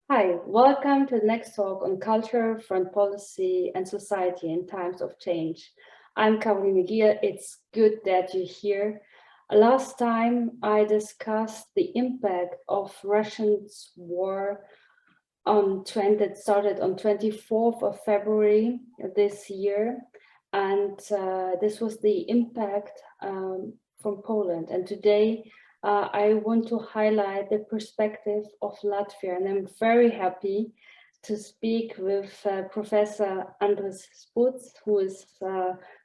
Hi, welcome to the next talk on culture, foreign policy, and society in times of change. I'm Caroline Gier. It's good that you're here. Last time I discussed the impact of Russia's war that started on 24th of February this year. And this was the impact from Poland. And today I want to highlight the perspective of Latvia. And I'm very happy to speak with Professor Andris Spruds, who is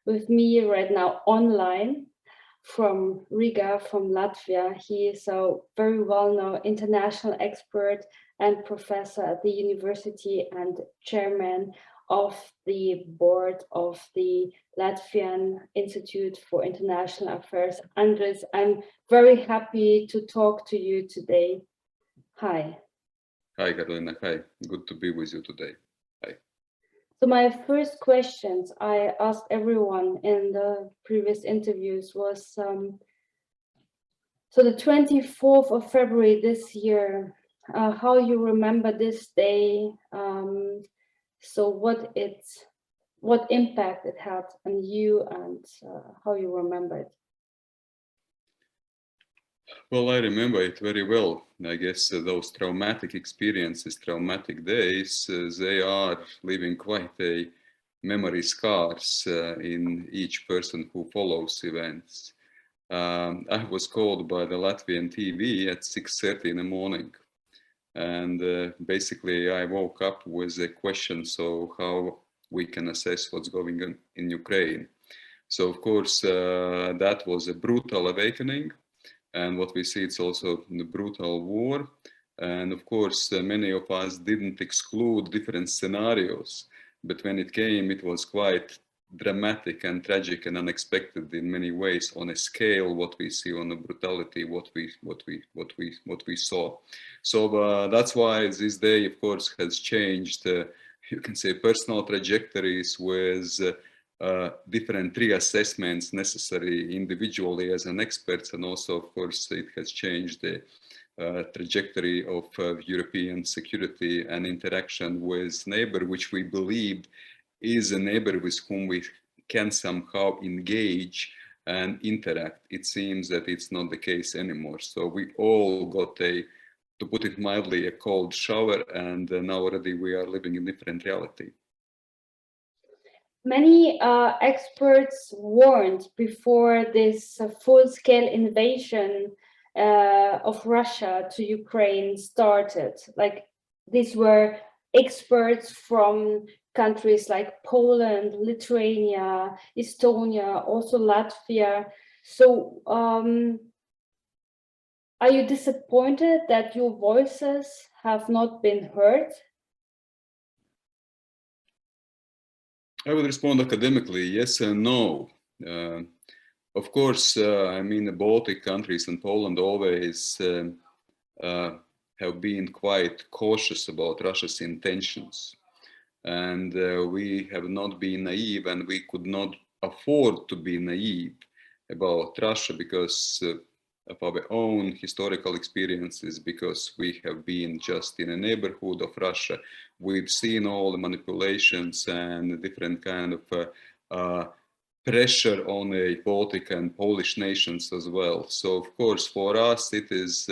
with me right now online from Riga, from Latvia. He is a very well-known international expert and professor at the university and chairman of the board of the Latvian Institute for International Affairs. Andris, I'm very happy to talk to you today. Hi. Hi, Carolina. Hi. Good to be with you today. Hi. So my first questions I asked everyone in the previous interviews was, so the 24th of February this year, how you remember this day, so what impact it had on you and how you remember it? Well, I remember it very well. I guess those traumatic experiences, traumatic days, they are leaving quite a memory scars in each person who follows events. I was called by the Latvian TV at 6:30 in the morning. And basically, I woke up with a question, so how we can assess what's going on in Ukraine. So, of course, that was a brutal awakening. And what we see, it's also the brutal war. And of course, many of us didn't exclude different scenarios. But when it came, it was quite dramatic and tragic and unexpected in many ways on a scale what we see on the brutality what we saw. So that's why this day, of course, has changed you can say personal trajectories with different reassessments necessary individually as an expert, and also, of course, it has changed the trajectory of European security and interaction with neighbor, which we believed is a neighbor with whom we can somehow engage and interact. It seems that it's not the case anymore. So we all got to put it mildly, a cold shower, and now already we are living in different reality. Many experts warned before this full-scale invasion of Russia to Ukraine started. Like, these were experts from countries like Poland, Lithuania, Estonia, also Latvia. So are you disappointed that your voices have not been heard? I would respond academically, yes and no. Of course, I mean, the Baltic countries and Poland always have been quite cautious about Russia's intentions. And we have not been naive, and we could not afford to be naive about Russia because of our own historical experiences, because we have been just in a neighborhood of Russia. We've seen all the manipulations and different kind of pressure on the Baltic and Polish nations as well. So, of course, for us, it is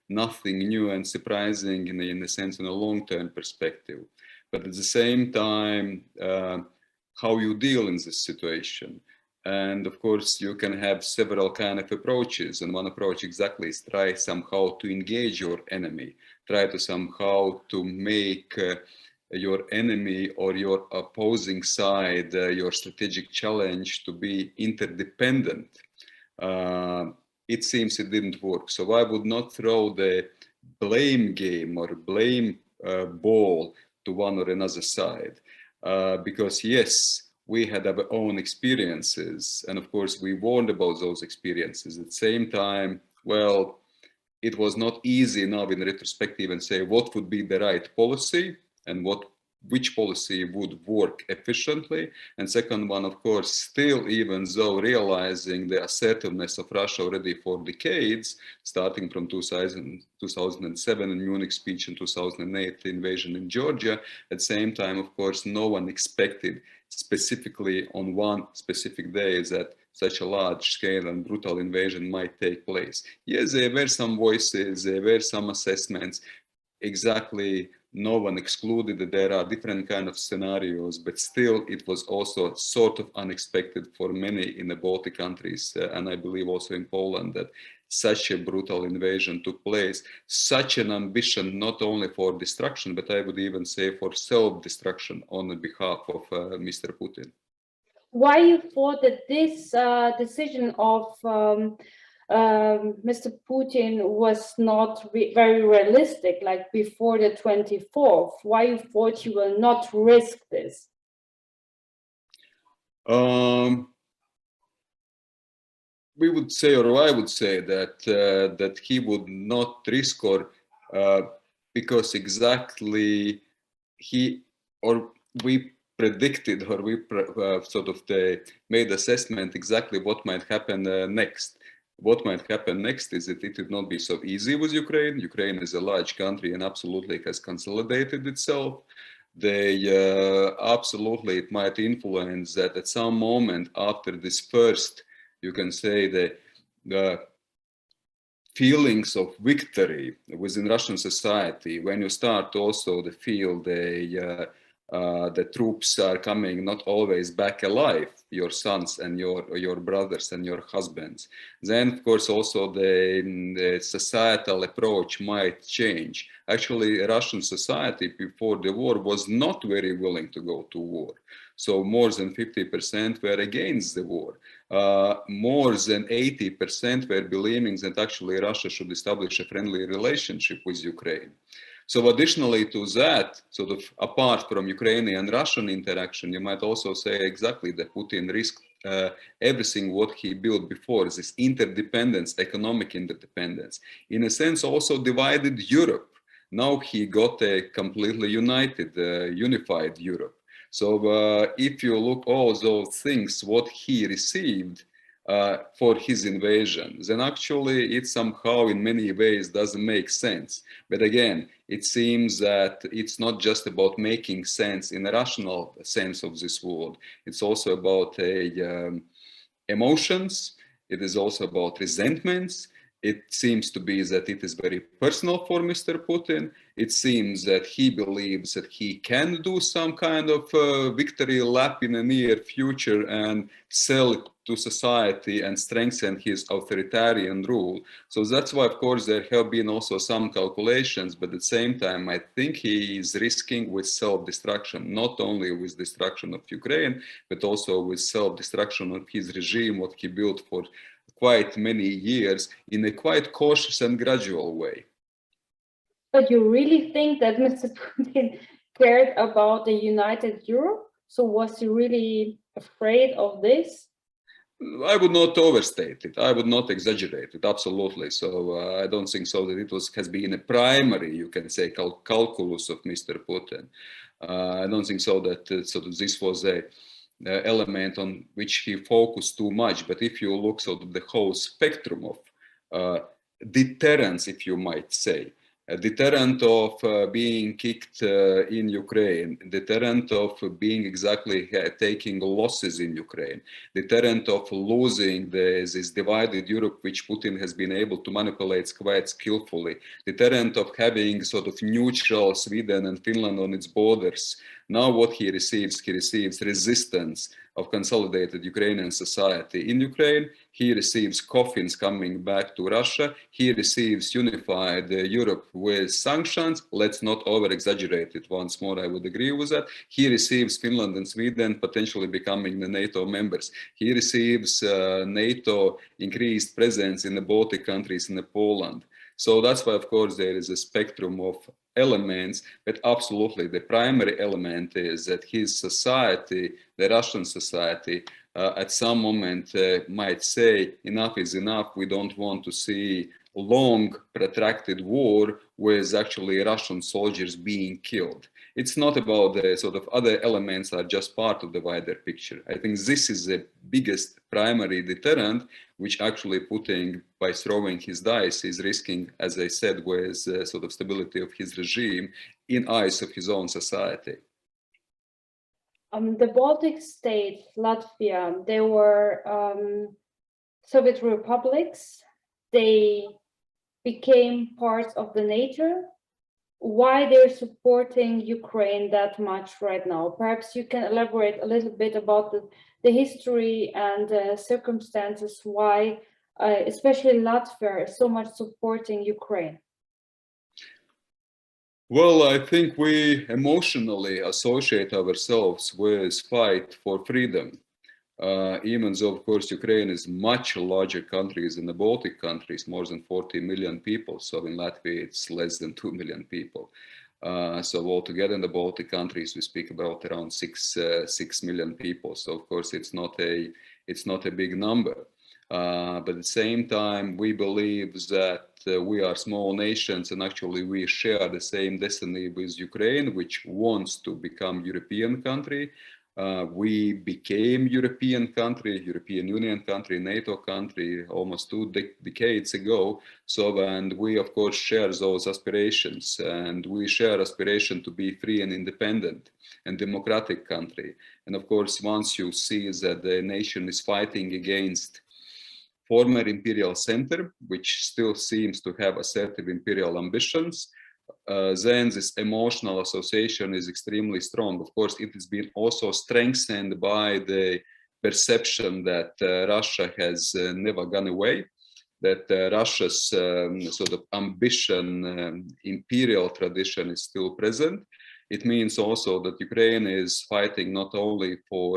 nothing new and surprising in a sense, in a long-term perspective. But at the same time, how you deal in this situation. And of course, you can have several kind of approaches. And one approach exactly is try somehow to engage your enemy, try to somehow to make your enemy or your opposing side, your strategic challenge to be interdependent. It seems it didn't work. So I would not throw the blame game or blame ball to one or another side. Because yes, we had our own experiences. And of course, we warned about those experiences. At the same time, well, it was not easy now in retrospective and say what would be the right policy and what which policy would work efficiently. And second one, of course, still, even though realizing the assertiveness of Russia already for decades, starting from 2007 in Munich speech and 2008 the invasion in Georgia, at the same time, of course, no one expected specifically on one specific day that such a large scale and brutal invasion might take place. Yes, there were some voices, there were some assessments. Exactly, no one excluded that there are different kind of scenarios, but still it was also sort of unexpected for many in the Baltic countries, and I believe also in Poland, that such a brutal invasion took place, such an ambition not only for destruction, but I would even say for self-destruction on behalf of Mr. Putin. Why you thought that this decision of Mr. Putin was not very realistic, like before the 24th? Why you thought you will not risk this? We would say, or I would say, that that he would not risk, or because exactly he or we predicted, or we sort of made assessment exactly what might happen next. What might happen next is that it would not be so easy with Ukraine. Ukraine is a large country and absolutely has consolidated itself. They absolutely, it might influence that at some moment after this first, you can say, the feelings of victory within Russian society, when you start also to feel the troops are coming not always back alive, your sons and your brothers and your husbands, then of course also the societal approach might change. Actually, Russian society before the war was not very willing to go to war. So more than 50% were against the war. More than 80% were believing that actually Russia should establish a friendly relationship with Ukraine. So additionally to that, sort of apart from Ukrainian and Russian interaction, you might also say exactly that Putin risked everything what he built before, this interdependence, economic interdependence. In a sense, also divided Europe. Now he got a completely united, unified Europe. So if you look all those things, what he received for his invasion, then actually it somehow in many ways doesn't make sense. But again, it seems that it's not just about making sense in a rational sense of this word. It's also about emotions. It is also about resentments. It seems to be that it is very personal for Mr. Putin. It seems that he believes that he can do some kind of victory lap in the near future and sell it to society and strengthen his authoritarian rule. So that's why, of course, there have been also some calculations, but at the same time, I think he is risking with self-destruction, not only with destruction of Ukraine, but also with self-destruction of his regime, what he built for quite many years in a quite cautious and gradual way. But you really think that Mr. Putin cared about the united Europe? So was he really afraid of this? I would not overstate it. I would not exaggerate it. Absolutely. So I don't think so that it has been a primary, you can say, calculus of Mr. Putin. I don't think so that this was a element on which he focused too much. But if you look at the whole spectrum of deterrence, if you might say, a deterrent of being kicked in Ukraine, deterrent of being exactly taking losses in Ukraine, deterrent of losing this divided Europe, which Putin has been able to manipulate quite skillfully, deterrent of having sort of neutral Sweden and Finland on its borders. Now what he receives resistance of consolidated Ukrainian society in Ukraine. He receives coffins coming back to Russia. He receives unified Europe with sanctions. Let's not over-exaggerate it once more, I would agree with that. He receives Finland and Sweden potentially becoming the NATO members. He receives NATO increased presence in the Baltic countries and Poland. So that's why, of course, there is a spectrum of elements, but absolutely the primary element is that his society, the Russian society, at some moment might say enough is enough. We don't want to see long protracted war with actually Russian soldiers being killed. it's not about the sort of other elements are just part of the wider picture. I think this is the biggest primary deterrent, which actually Putin, by throwing his dice, is risking, as I said, with sort of stability of his regime in eyes of his own society. The Baltic States, Latvia, they were Soviet republics. They became parts of the NATO. Why they're supporting Ukraine that much right now? Perhaps you can elaborate a little bit about the history and circumstances why, especially Latvia, is so much supporting Ukraine. Well, I think we emotionally associate ourselves with fight for freedom. Even though, of course, Ukraine is much larger country than the Baltic countries, more than 40 million people. So in Latvia, it's less than 2 million people. So altogether in the Baltic countries, we speak about around 6 million people. So of course, it's not a big number. But at the same time, we believe that we are small nations, and actually we share the same destiny with Ukraine, which wants to become European country. We became European country, European Union country, NATO country almost 2 decades ago. So, and we of course share those aspirations, and we share aspiration to be free and independent and democratic country. And of course, once you see that the nation is fighting against former imperial center, which still seems to have assertive imperial ambitions, then this emotional association is extremely strong. Of course, it has been also strengthened by the perception that Russia has never gone away, that Russia's sort of ambition, imperial tradition is still present. It means also that Ukraine is fighting not only for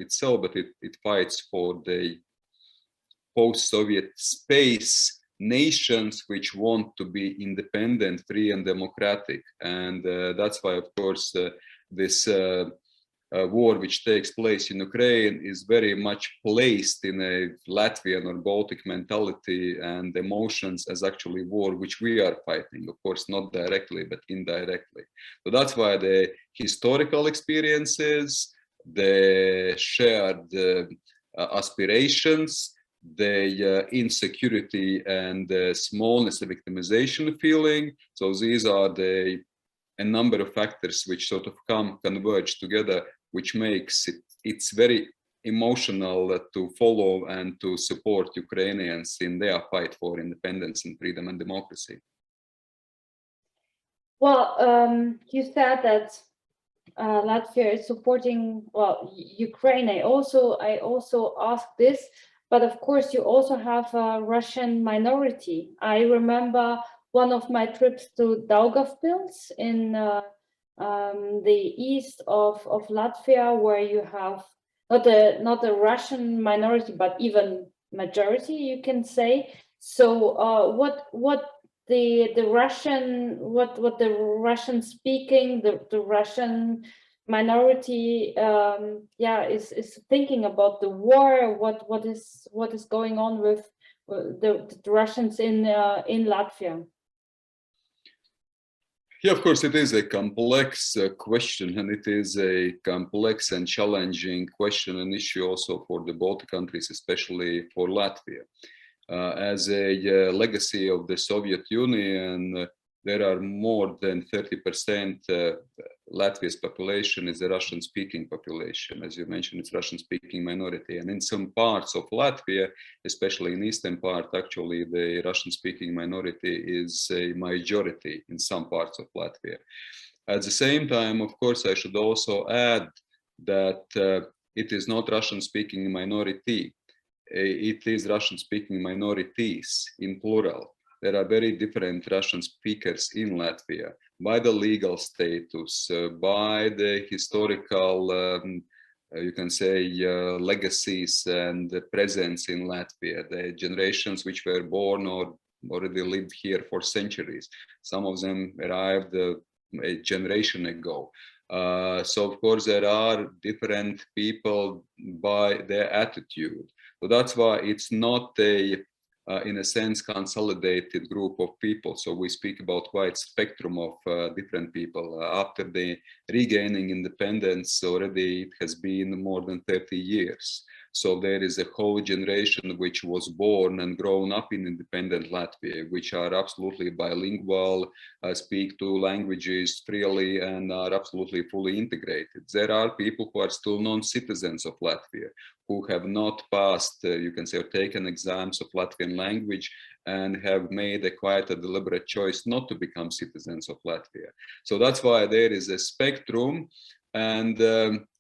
itself, but it fights for the post-Soviet space nations which want to be independent, free and democratic. And that's why, of course, this war which takes place in Ukraine is very much placed in a Latvian or Baltic mentality and emotions as actually war which we are fighting, of course, not directly, but indirectly. So that's why the historical experiences, the shared aspirations, the insecurity and the smallness, the victimization feeling. So these are a number of factors which sort of converge together, which makes it's very emotional to follow and to support Ukrainians in their fight for independence and freedom and democracy. Well, you said that Latvia is supporting, well, Ukraine. I also asked this. But of course, you also have a Russian minority. I remember one of my trips to Daugavpils in the east of Latvia, where you have not a Russian minority, but even majority, you can say. So, what the Russian speaking, the Russian minority is thinking about the war, what is going on with the Russians in Latvia? Yeah, of course, it is a complex question, and it is a complex and challenging question and issue also for the Baltic countries, especially for Latvia. As a legacy of the Soviet Union, there are more than 30% Latvia's population is a Russian-speaking population. As you mentioned, it's Russian-speaking minority. And in some parts of Latvia, especially in eastern part, actually the Russian-speaking minority is a majority in some parts of Latvia. At the same time, of course, I should also add that it is not Russian-speaking minority. It is Russian-speaking minorities in plural. There are very different Russian speakers in Latvia by the legal status, by the historical, you can say, legacies and the presence in Latvia, the generations which were born or already lived here for centuries. Some of them arrived a generation ago. So, of course, there are different people by their attitude. So that's why it's not a in a sense, consolidated group of people. So we speak about quite spectrum of different people. After the regaining independence, already it has been more than 30 years. So there is a whole generation which was born and grown up in independent Latvia, which are absolutely bilingual, speak two languages freely, and are absolutely fully integrated. There are people who are still non-citizens of Latvia, who have not passed, you can say, or taken exams of Latvian language and have made quite a deliberate choice not to become citizens of Latvia. So that's why there is a spectrum. And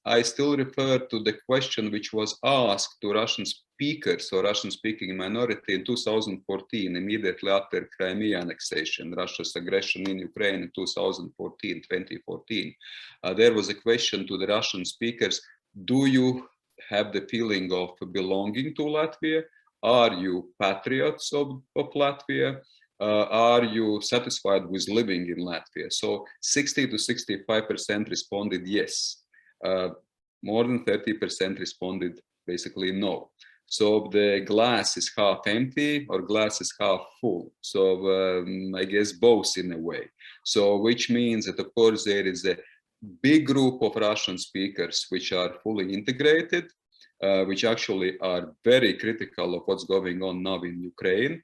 I still refer to the question which was asked to Russian speakers or Russian speaking minority in 2014, immediately after Crimea annexation, Russia's aggression in Ukraine in 2014. There was a question to the Russian speakers: do you have the feeling of belonging to Latvia? Are you patriots of Latvia? Are you satisfied with living in Latvia? So 60 to 65% responded yes. More than 30% responded basically no. So the glass is half empty or glass is half full. So I guess both in a way. So which means that of course there is a big group of Russian speakers which are fully integrated, which actually are very critical of what's going on now in Ukraine.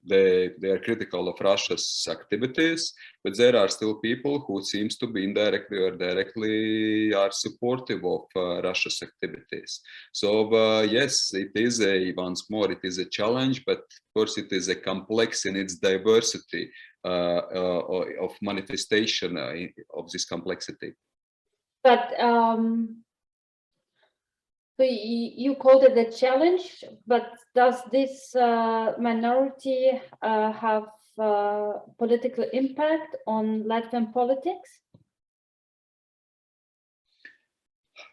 They are critical of Russia's activities, but there are still people who seems to be indirectly or directly are supportive of Russia's activities. So yes, it is once more, it is a challenge, but of course it is a complex in its diversity of manifestation of this complexity. But so you called it a challenge, but does this minority have political impact on Latvian politics?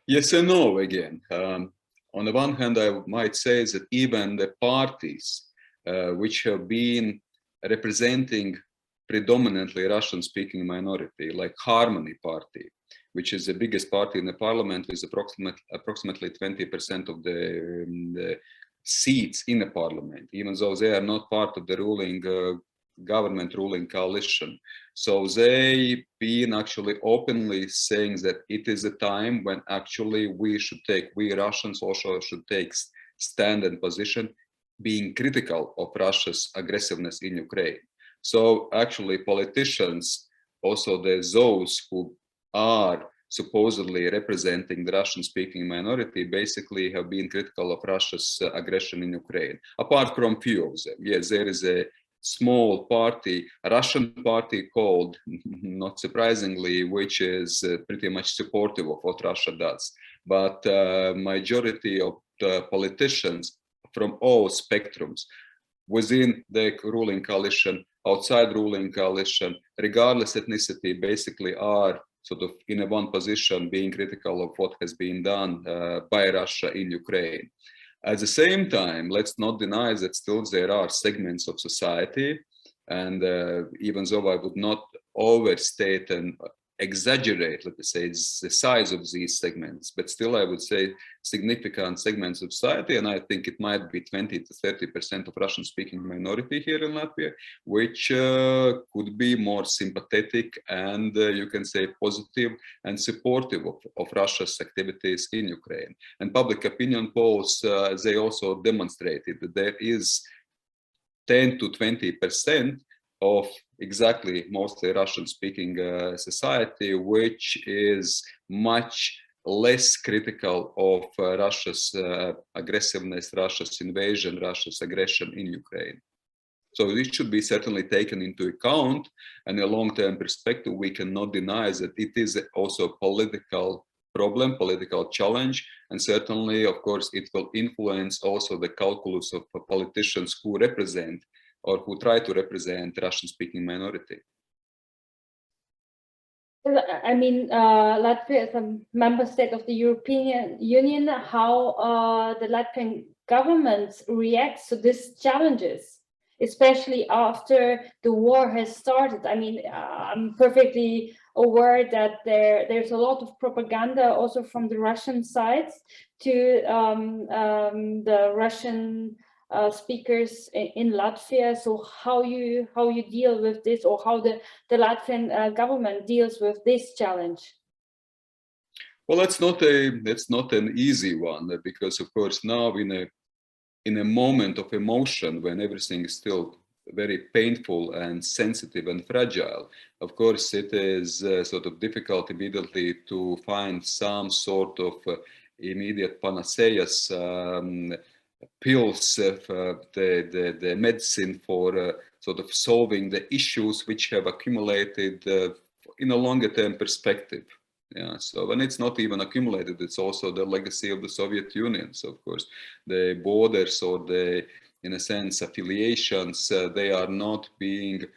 Yes and no again. On the one hand, I might say that even the parties which have been representing predominantly Russian-speaking minority, like Harmony Party, which is the biggest party in the parliament with approximately 20% of the seats in the parliament, even though they are not part of the ruling government ruling coalition. So they've been actually openly saying that it is a time when actually we Russians also should take stand and position, being critical of Russia's aggressiveness in Ukraine. So actually politicians, also those who are supposedly representing the Russian-speaking minority, basically have been critical of Russia's aggression in Ukraine. Apart from few of them, yes, there is a small party, a Russian party called, not surprisingly, which is pretty much supportive of what Russia does. But majority of the politicians from all spectrums, within the ruling coalition, outside ruling coalition, regardless ethnicity, basically are sort of in a one position being critical of what has been done by Russia in Ukraine. At the same time, let's not deny that still there are segments of society, and even though I would not overstate and exaggerate, let us say, the size of these segments, but still I would say significant segments of society, and I think it might be 20 to 30% of Russian-speaking minority here in Latvia, which could be more sympathetic and you can say positive and supportive of Russia's activities in Ukraine. And public opinion polls, they also demonstrated that there is 10 to 20% of exactly mostly Russian-speaking society, which is much less critical of Russia's aggressiveness, Russia's invasion, Russia's aggression in Ukraine. So this should be certainly taken into account, and in a long-term perspective, we cannot deny that it is also a political problem, political challenge, and certainly, of course, it will influence also the calculus of politicians who represent or who try to represent Russian-speaking minority. I mean, Latvia is a member state of the European Union. How the Latvian government reacts to these challenges, especially after the war has started? I mean, I'm perfectly aware that there's a lot of propaganda also from the Russian sides to the Russian speakers in Latvia. So how you deal with this, or how the Latvian government deals with this challenge? Well, that's not an easy one, because of course now in a moment of emotion when everything is still very painful and sensitive and fragile, of course it is sort of difficult immediately to find some sort of immediate panaceas, pills, the medicine for sort of solving the issues which have accumulated in a longer term perspective. Yeah, so when it's not even accumulated, it's also the legacy of the Soviet Union. So of course, the borders or the, in a sense, affiliations, they are not being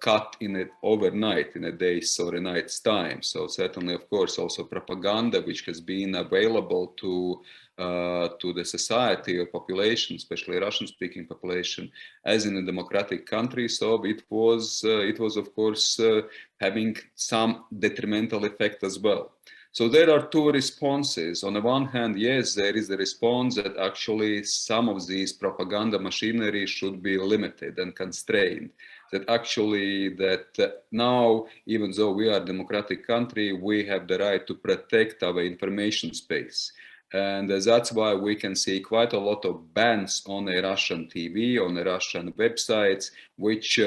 cut in it overnight, in a day's or a night's time. So certainly, of course, also propaganda, which has been available to the society or population, especially Russian-speaking population, as in a democratic country. So it was of course having some detrimental effect as well. So there are two responses. On the one hand, yes, there is the response that actually some of these propaganda machinery should be limited and constrained. That actually now, even though we are a democratic country, we have the right to protect our information space. And that's why we can see quite a lot of bans on a Russian TV, on a Russian websites, which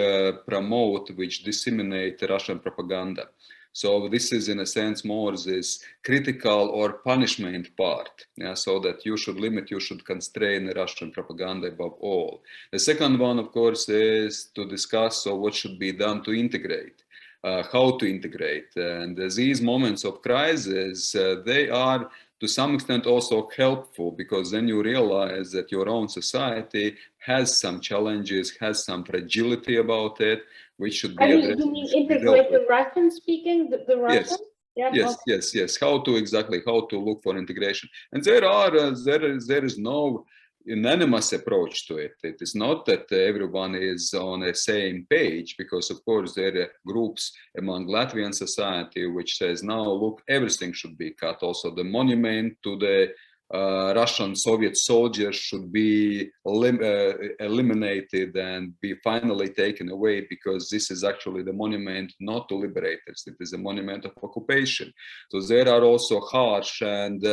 promote, which disseminate Russian propaganda. So this is in a sense more this critical or punishment part, yeah, so that you should limit, you should constrain Russian propaganda above all. The second one, of course, is to discuss what should be done to integrate, how to integrate. And these moments of crisis, they are to some extent also helpful, because then you realize that your own society has some challenges, has some fragility about it, which should be addressed. You mean integrate the Russian speaking, the Russian? Yes. Yeah, yes. How to look for integration. And there is no unanimous approach to it. It is not that everyone is on the same page, because of course there are groups among Latvian society which says, now look, everything should be cut. Also the monument to the Russian Soviet soldiers should be eliminated and be finally taken away, because this is actually the monument not to liberators, it is a monument of occupation. So there are also harsh and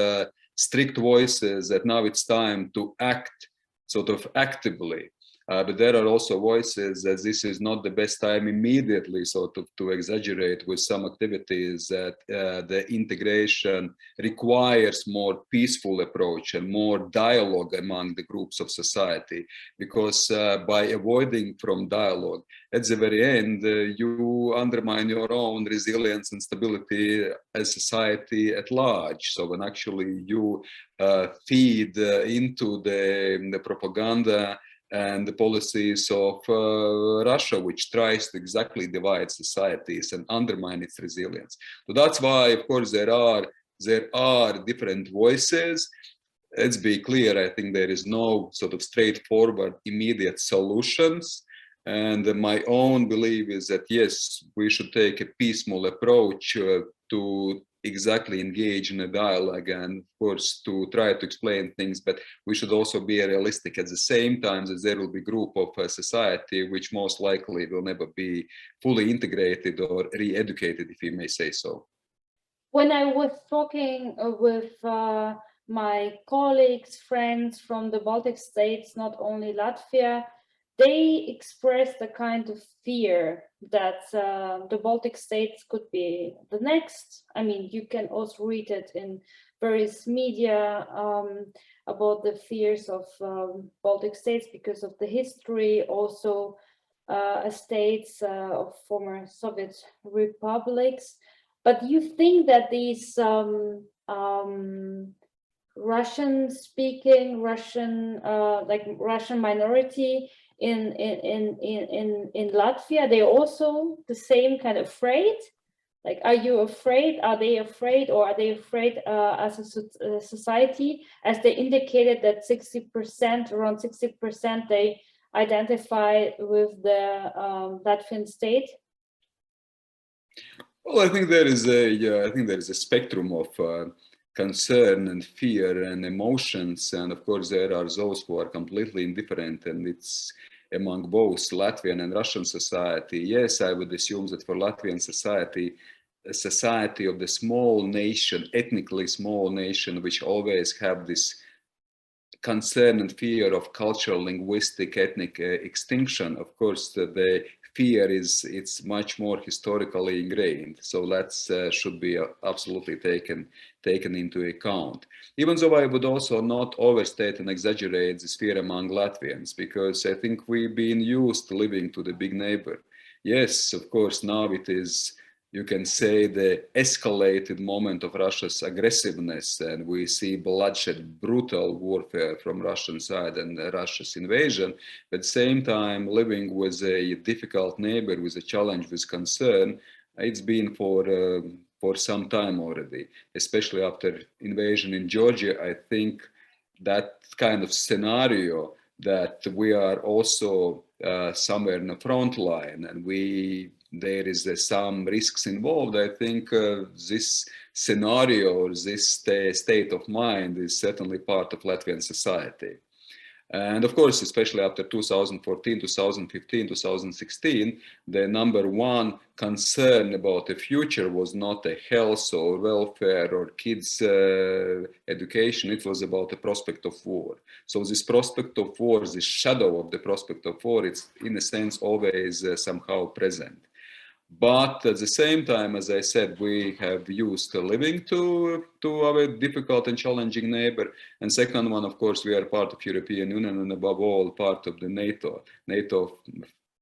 strict voices that now it's time to act sort of actively. But there are also voices that this is not the best time immediately sort of to exaggerate with some activities, that the integration requires more peaceful approach and more dialogue among the groups of society, because by avoiding from dialogue, at the very end, you undermine your own resilience and stability as society at large. So when actually you feed into the propaganda and the policies of Russia, which tries to exactly divide societies and undermine its resilience. So that's why, of course, there are different voices. Let's be clear, I think there is no sort of straightforward, immediate solutions. And my own belief is that, yes, we should take a piecemeal approach to exactly engage in a dialogue, and of course to try to explain things, but we should also be realistic at the same time that there will be a group of society which most likely will never be fully integrated or re-educated, if you may say so. When I was talking with my colleagues, friends from the Baltic States, not only Latvia, they expressed a kind of fear that the Baltic States could be the next. I mean, you can also read it in various media about the fears of Baltic States because of the history, also states of former Soviet republics. But you think that these Russian-speaking, Russian minority in Latvia, they're also the same kind of afraid? Like, are you afraid? Are they afraid, or are they afraid as a society? As they indicated that 60%, around 60%, they identify with the Latvian state. Well, I think there is a spectrum of concern and fear and emotions. And of course, there are those who are completely indifferent, and it's among both Latvian and Russian society. Yes, I would assume that for Latvian society, a society of the small nation, ethnically small nation, which always have this concern and fear of cultural, linguistic, ethnic extinction. Of course, the fear it's much more historically ingrained. So that should be absolutely taken into account. Even though I would also not overstate and exaggerate this fear among Latvians, because I think we've been used to living to the big neighbor. Yes, of course, now it is, you can say, the escalated moment of Russia's aggressiveness, and we see bloodshed, brutal warfare from Russian side and Russia's invasion. But at the same time, living with a difficult neighbor, with a challenge, with concern, it's been for some time already, especially after invasion in Georgia. I think that kind of scenario that we are also somewhere in the front line, and there is some risks involved. I think this scenario, or this state of mind, is certainly part of Latvian society. And of course, especially after 2014, 2015, 2016, the number one concern about the future was not the health or welfare or kids' education. It was about the prospect of war. So this prospect of war, this shadow of the prospect of war, it's in a sense always somehow present. But at the same time, as I said, we have used to living to our difficult and challenging neighbor. And second one, of course, we are part of European Union, and above all, part of the NATO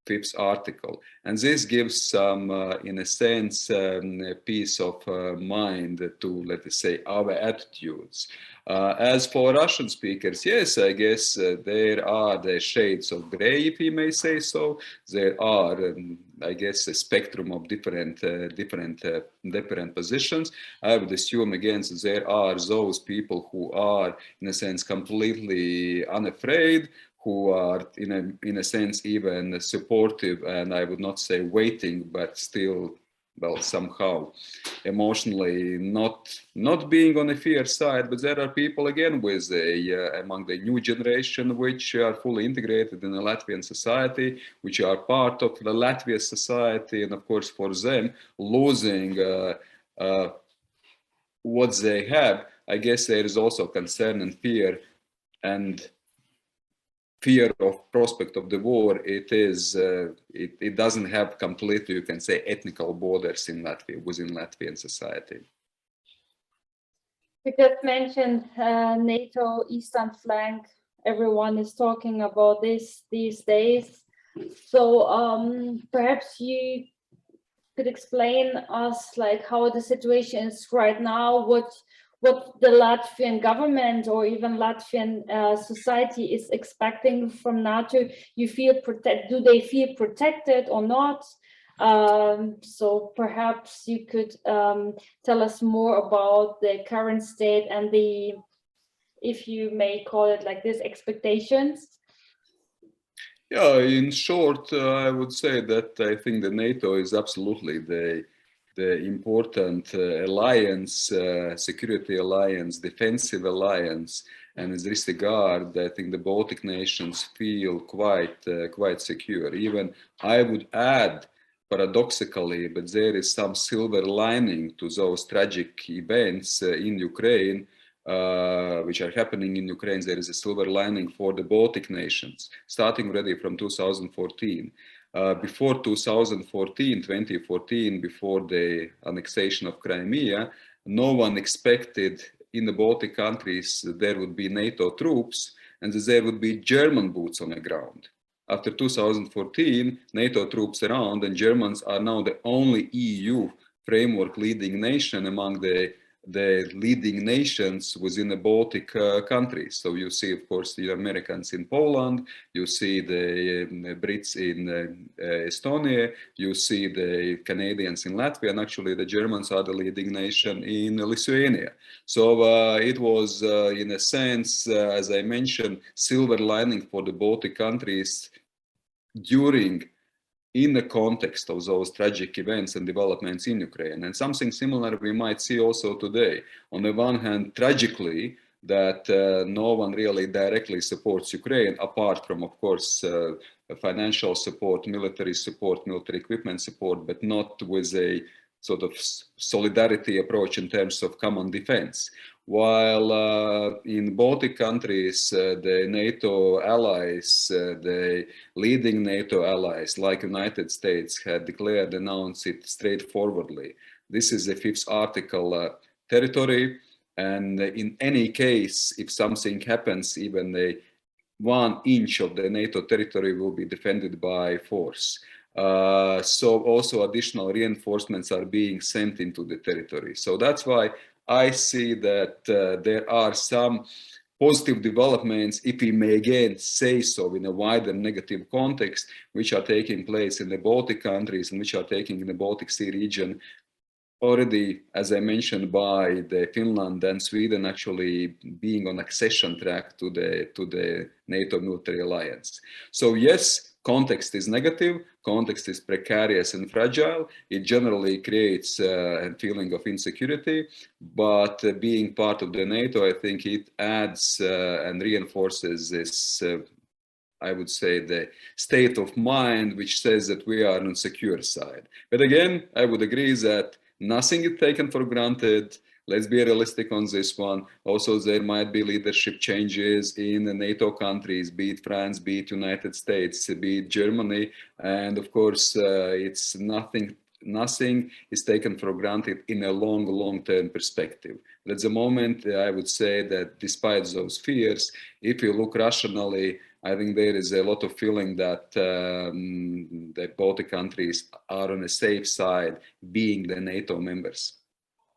fifth article. And this gives some, in a sense, peace of mind to, let us say, our attitudes. As for Russian speakers, yes, I guess there are the shades of gray, if you may say so. There are, I guess, a spectrum of different positions. I would assume, again, that there are those people who are, in a sense, completely unafraid, who are, in a sense, even supportive, and I would not say waiting, but still, well, somehow emotionally not being on the fear side. But there are people, again, with among the new generation, which are fully integrated in the Latvian society, which are part of the Latvian society, and of course for them losing what they have, I guess there is also concern and fear, and fear of prospect of the war. It doesn't have completely, you can say, ethnical borders in Latvia, within Latvian society. You just mentioned NATO Eastern flank. Everyone is talking about this these days. So perhaps you could explain us like how the situation is right now, what the Latvian government or even Latvian society is expecting from NATO. Do they feel protected or not? So perhaps you could tell us more about the current state and the, if you may call it like this, expectations. Yeah, in short, I would say that I think the NATO is absolutely the important alliance, security alliance, defensive alliance. And in this regard, I think the Baltic nations feel quite secure. Even I would add, paradoxically, but there is some silver lining to those tragic events in Ukraine, which are happening in Ukraine. There is a silver lining for the Baltic nations, starting already from 2014. Before 2014, before the annexation of Crimea, no one expected in the Baltic countries there would be NATO troops and that there would be German boots on the ground. After 2014, NATO troops around, and Germans are now the only EU framework leading nation among the leading nations within the Baltic countries. So you see, of course, the Americans in Poland, you see the Brits in Estonia, you see the Canadians in Latvia, and actually the Germans are the leading nation in Lithuania. So it was, in a sense, as I mentioned, silver lining for the Baltic countries during in the context of those tragic events and developments in Ukraine. And something similar we might see also today. On the one hand, tragically, that no one really directly supports Ukraine, apart from, of course, financial support, military equipment support, but not with a sort of solidarity approach in terms of common defense. While in Baltic countries, the NATO allies, the leading NATO allies like United States had declared, announced it straightforwardly. This is the fifth article territory. And in any case, if something happens, even the 1 inch of the NATO territory will be defended by force. So also additional reinforcements are being sent into the territory. So that's why I see that there are some positive developments, if we may again say so in a wider negative context, which are taking place in the Baltic countries and which are taking in the Baltic Sea region. Already, as I mentioned, by the Finland and Sweden actually being on accession track to the NATO military alliance. So yes, context is negative, context is precarious and fragile. It generally creates a feeling of insecurity, but being part of the NATO, I think it adds and reinforces this I would say the state of mind which says that we are on the secure side. But again, I would agree that nothing is taken for granted. Let's be realistic on this one. Also, there might be leadership changes in the NATO countries, be it France, be it United States, be it Germany. And of course, it's nothing is taken for granted in a long-term perspective. But at the moment, I would say that despite those fears, if you look rationally, I think there is a lot of feeling that the Baltic countries are on a safe side being the NATO members.